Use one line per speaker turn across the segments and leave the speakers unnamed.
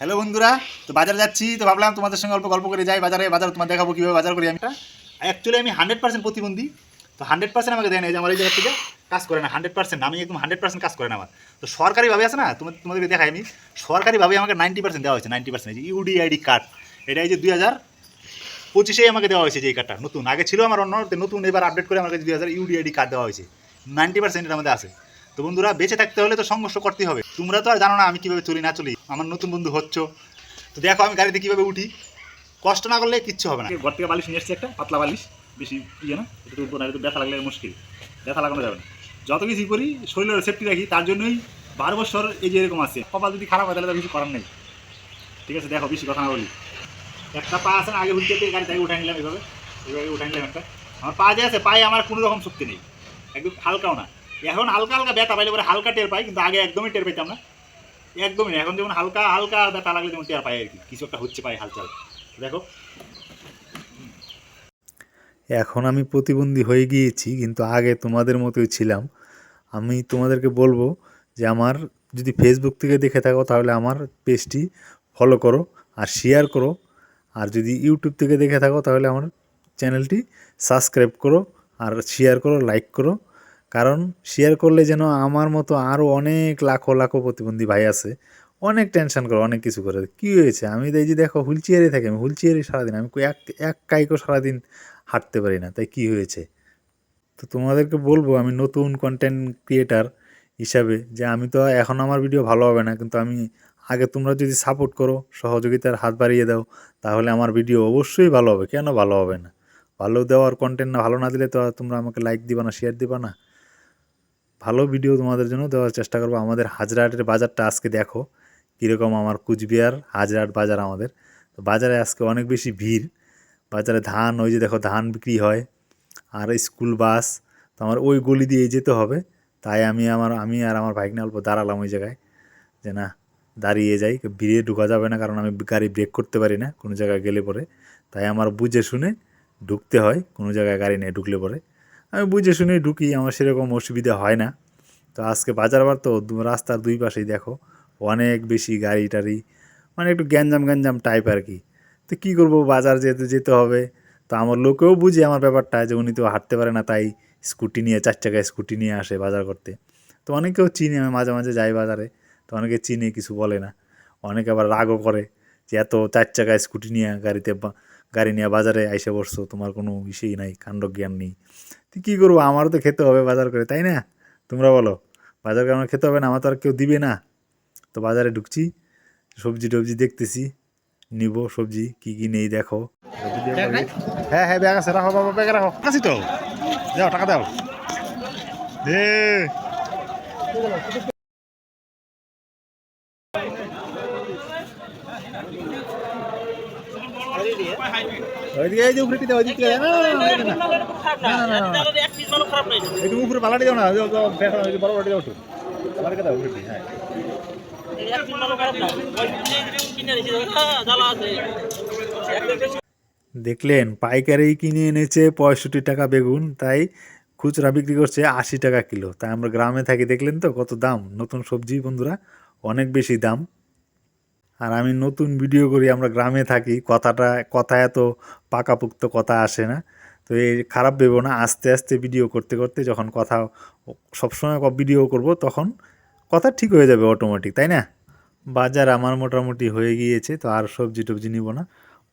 Hello বন্ধুরা, তো বাজারে যাচ্ছি, তো ভাবলাম তোমাদের সঙ্গে গল্প করে যাই। বাজার তোমার দেখাবো কীভাবে বাজার করি। আমি অ্যাকচুয়ালি আমি 100% প্রতিবন্ধী। তো 100% আমাকে দেয় না, যে আমার এই জায়গা থেকে কাজ করে না। 100% আমি একদম 100% কাজ করে না আমার। তো সরকারিভাবে আছে না, তোমাদেরকে দেখাই আমি। সরকারিভাবে আমাকে 90% দেওয়া হয়েছে। 90% ইউডিআইডি কার্ড, এটা এই যে 2025 আমাকে দেওয়া হয়েছে। যে এই কার্ডটা নতুন, আগে ছিল আমার অন্য নতুন, এবার আপডেট করে আমার কাছে 2000 ইউডিআইডি কার্ড দেওয়া হয়েছে। 90% এর মধ্যে আছে। তো বন্ধুরা, বেঁচে থাকতে হলে তো সংঘর্ষ করতেই হবে। তোমরা তো আর জানো না আমি কীভাবে চলি না চলি। আমার নতুন বন্ধু হচ্ছ, তো দেখো আমি গাড়িতে কীভাবে উঠি। কষ্ট না করলে কিচ্ছু হবে না। ঘর থেকে বালিশ নিয়ে এসছি, একটা পাতলা বালিশ, বেশি ইয়ে না, এটা তো উঠবো না, এটা ব্যথা লাগলে মুশকিল, ব্যথা লাগানো যাবে না। যত কিছু করি শরীরের সেফটি রাখি, তার জন্যই 12 বছর এই যে এরকম আছে। কপাল যদি খারাপ হয় তাহলে তো কিছু করার নেই। ঠিক আছে, দেখো বেশি কথা না বলি। একটা পা আছে না, আগে উঠতে গাড়ি থেকে উঠে নিলাম, এইভাবে উঠে নিলাম একটা। আমার পা যে আছে, পায়ে আমার কোনো রকম শক্তি নেই, একদম হালকাও না। এখন হালকা হালকা ব্যথা পাইলে পরে হালকা টের পাই, কিন্তু আগে একদমই টের পাইতাম না, একদমই না। এখন যেমন হালকা হালকা ব্যথা লাগলে যেমন টের পাই আর কি, কিছু একটা হচ্ছে পাই হালচাল। দেখো
এখন আমি প্রতিবন্ধী হয়ে গিয়েছি, কিন্তু আগে তোমাদের মতোই ছিলাম। আমি তোমাদেরকে বলবো যে আমার যদি ফেসবুক থেকে দেখে থাকো তাহলে আমার পেজটি ফলো করো আর শেয়ার করো, আর যদি ইউটিউব থেকে দেখে থাকো তাহলে আমার চ্যানেলটি সাবস্ক্রাইব করো আর শেয়ার করো, লাইক করো। কারণ শেয়ার করলে যেন আমার মতো আরও অনেক লাখো লাখো প্রতিবন্ধী ভাই আছে, অনেক টেনশন করে, অনেক কিছু করে। কী হয়েছে, আমি এই যে দেখো হুইল চেয়ারে থাকি, আমি হুইল চেয়ারে সারাদিন, আমি এক কাইকো সারাদিন হাঁটতে পারি না, তাই কি হয়েছে। তো তোমাদেরকে বলবো আমি নতুন কন্টেন্ট ক্রিয়েটার হিসাবে যে আমি তো এখন আমার ভিডিও ভালো হবে না, কিন্তু আমি আগে তোমরা যদি সাপোর্ট করো, সহযোগিতার হাত বাড়িয়ে দাও, তাহলে আমার ভিডিও অবশ্যই ভালো হবে। কেন ভালো হবে না? ভালো দেওয়ার কন্টেন্ট না, ভালো না দিলে তো তোমরা আমাকে লাইক দিবা না, শেয়ার দিবা না। ভালো ভিডিও তোমাদের জন্য দেওয়ার চেষ্টা করবো। আমাদের হাজরাহাটের বাজারটা আজকে দেখো কীরকম, আমার কুচবিহার হাজরাহাট বাজার আমাদের। তো বাজারে আজকে অনেক বেশি ভিড়। বাজারে ধান, ওই যে দেখো ধান বিক্রি হয়, আর স্কুল বাস। তো আমার ওই গলি দিয়ে যেতে হবে, তাই আমি আর আমার ভাইকনা অল্প দাঁড়ালাম ওই জায়গায়, যে না দাঁড়িয়ে যাই, ভিড়ে ঢুকা যাবে না, কারণ আমি গাড়ি ব্রেক করতে পারি না কোনো জায়গায় গেলে পরে। তাই আমার বুঝে শুনে ঢুকতে হয়, কোনো জায়গায় গাড়ি নিয়ে ঢুকলে পরে আমি বুঝে শুনেই ঢুকি, আমার সেরকম অসুবিধা হয় না। তো আজকে বাজার বার তো রাস্তার দুই পাশেই দেখো অনেক বেশি গাড়ি টাড়ি, মানে একটু গ্যাঞ্জাম গ্যাঞ্জাম টাইপ আর কি। তো কী করবো, বাজার যেতে যেতে হবে। তো আমার লোকেও বুঝে আমার ব্যাপারটা, যে উনি তো হাঁটতে পারে না, তাই স্কুটি নিয়ে, 4 চাকায় স্কুটি নিয়ে আসে বাজার করতে। তো অনেকেও চিনি, আমি মাঝে মাঝে যাই বাজারে, তো অনেকে চিনে, কিছু বলে না। অনেকে আবার রাগও করে যে এত 4 চাকায় স্কুটি নিয়ে গাড়ি নিয়ে বাজারে আইসে বসছো, তোমার কোনো বিষয়ই নাই, কাণ্ড জ্ঞান নেই। তো কী করবো, আমারও তো খেতে হবে বাজার করে, তাই না? তোমরা বলো, বাজার করে আমার খেতে হবে না? আমার তো আর কেউ দিবে না। তো বাজারে ঢুকছি, সবজি টবজি দেখতেছি, নিব সবজি কী কী নেই দেখো।
হ্যাঁ হ্যাঁ, ব্যাগ আছে, রাখো বাবা, ব্যাগে রাখো। আছি তো, দাও টাকা দাও। এ ওইদিকে এই যে উপরে দাও, ওইদিকে না একটু উপরে পালাটি দাও না, বড় বড় দাও, একটু পালাটি দাও উপরে। হ্যাঁ
দেখলেন, পাইকারি কিনে এনেছে 65 টাকা বেগুন, তাই খুচরা বিক্রি করছে 80 টাকা কিলো। তাই আমরা গ্রামে থাকি, দেখলেন তো কত দাম নতুন সবজি বন্ধুরা, অনেক বেশি দাম। আর আমি নতুন ভিডিও করি, আমরা গ্রামে থাকি, কথা এত পাকাপুক্ত কথা আসে না। তো এই খারাপ ভেবো না, আস্তে আস্তে ভিডিও করতে করতে যখন কথা সবসময় ভিডিও করব, তখন কথা ঠিক হয়ে যাবে অটোমেটিক, তাই না? বাজার আমার মোটামুটি হয়ে গিয়েছে, তো আর সবজি টবজি নিব না।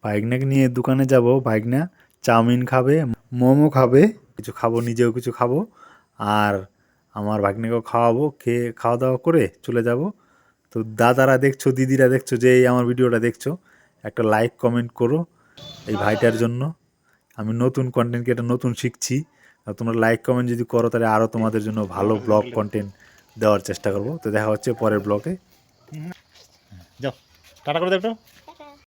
ভাইগনাকে নিয়ে দোকানে যাব, ভাইগনা চাউমিন খাবে, মোমো খাবে, কিছু খাবো, নিজেও কিছু খাবো, আর আমার ভাগ্নেকেও খাওয়াবো। খেয়ে খাওয়া দাওয়া করে চলে যাব। তো দাদারা দেখছো, দিদিরা দেখছো, যে এই আমার ভিডিওটা দেখছো, একটা লাইক কমেন্ট করো এই ভাইটার জন্য। আমি নতুন কন্টেন্ট ক্রিয়েটার, নতুন শিখছি। আর তোমরা লাইক কমেন্ট যদি করো, তাহলে আরও তোমাদের জন্য ভালো ব্লগ কন্টেন্ট দেওয়ার চেষ্টা করব। তো দেখা হচ্ছে পরের ব্লগে।
যাও টাটা করে দাও একটু।